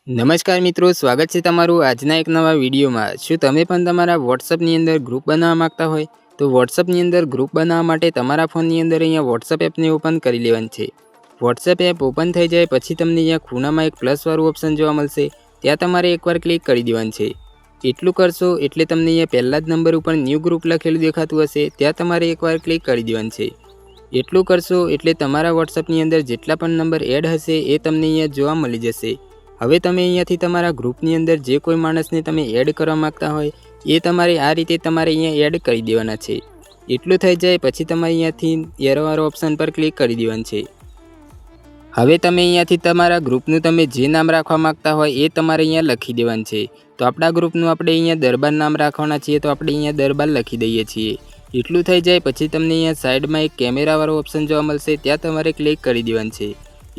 નમસ્કાર મિત્રો, સ્વાગત છે તમારું આજના એક નવા વિડીયોમાં। શું તમે પણ તમારા વોટ્સઅપની અંદર ગ્રુપ બનાવવા માંગતા હોય તો વોટ્સઅપની અંદર ગ્રુપ બનાવવા માટે તમારા ફોનની અંદર અહીંયા વોટ્સઅપ એપને ઓપન કરી લેવાની છે। વોટ્સઅપ એપ ઓપન થઈ જાય પછી તમને અહીંયા ખૂણામાં એક પ્લસવાળું ઓપ્શન જોવા મળશે, ત્યાં તમારે એકવાર ક્લિક કરી દેવાનું છે। એટલું કરશો એટલે તમને અહીંયા પહેલા જ નંબર ઉપર ન્યૂ ગ્રુપ લખેલું દેખાતું હશે, ત્યાં તમારે એકવાર ક્લિક કરી દેવાનું છે। એટલું કરશો એટલે તમારા વોટ્સઅપની અંદર જેટલા પણ નંબર એડ હશે એ તમને અહીંયા જોવા મળી જશે। હવે તમે અહીંયાથી તમારા ગ્રુપની અંદર જે કોઈ માણસને તમે એડ કરવા માગતા હોય એ તમારે આ રીતે તમારે અહીંયા એડ કરી દેવાના છે। એટલું થઈ જાય પછી તમારે અહીંયાથી એરોવાળો ઓપ્શન પર ક્લિક કરી દેવાનું છે। હવે તમે અહીંયાથી તમારા ગ્રુપનું તમે જે નામ રાખવા માગતા હોય એ તમારે અહીંયા લખી દેવાનું છે। તો આપણા ગ્રુપનું આપણે અહીંયા દરબાર નામ રાખવાના છીએ તો આપણે અહીંયા દરબાર લખી દઈએ છીએ। એટલું થઈ જાય પછી તમને અહીંયા સાઈડમાં એક કેમેરાવાળો ઓપ્શન જોવા મળશે, ત્યાં તમારે ક્લિક કરી દેવાનું છે।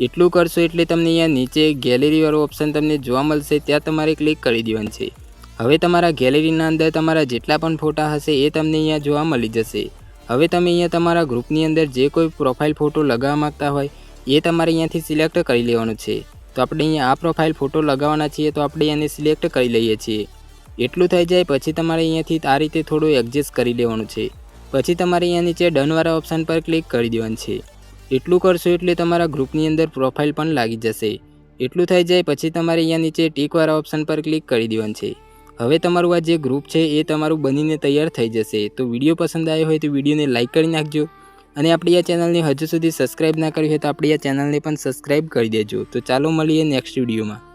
એટલું કરશો એટલે તમને અહીંયા નીચે ગેલેરીવાળો ઓપ્શન તમને જોવા મળશે, ત્યાં તમારે ક્લિક કરી દેવાનું છે। હવે તમારા ગેલેરીના અંદર તમારા જેટલા પણ ફોટા હશે એ તમને અહીંયા જોવા મળી જશે। હવે તમે અહીંયા તમારા ગ્રુપની અંદર જે કોઈ પ્રોફાઇલ ફોટો લગાવવા માગતા હોય એ તમારે અહીંયાથી સિલેક્ટ કરી લેવાનું છે। તો આપણે અહીંયા આ પ્રોફાઇલ ફોટો લગાવવાના છીએ તો આપણે એને સિલેક્ટ કરી લઈએ છીએ। એટલું થઈ જાય પછી તમારે અહીંયાથી આ રીતે થોડું એડજસ્ટ કરી લેવાનું છે। પછી તમારે અહીંયા નીચે ડનવાળા ઓપ્શન પર ક્લિક કરી દેવાનું છે। એટલું કરશો એટલે તમારા ગ્રુપની અંદર પ્રોફાઇલ પણ લાગી જશે। એટલું થઈ જાય પછી તમારે અહીંયા નીચે ટીકવાળા ઓપ્શન પર ક્લિક કરી દેવાનું છે। હવે તમારું આ જે ગ્રુપ છે એ તમારું બનીને તૈયાર થઈ જશે। તો વિડીયો પસંદ આવ્યો હોય તો વિડીયોને લાઇક કરી નાખજો અને આપણી આ ચેનલને હજુ સુધી સબસ્ક્રાઈબ ના કરી હોય તો આપણી આ ચેનલને પણ સબસ્ક્રાઈબ કરી દેજો। તો ચાલો મળીએ નેક્સ્ટ વિડીયોમાં।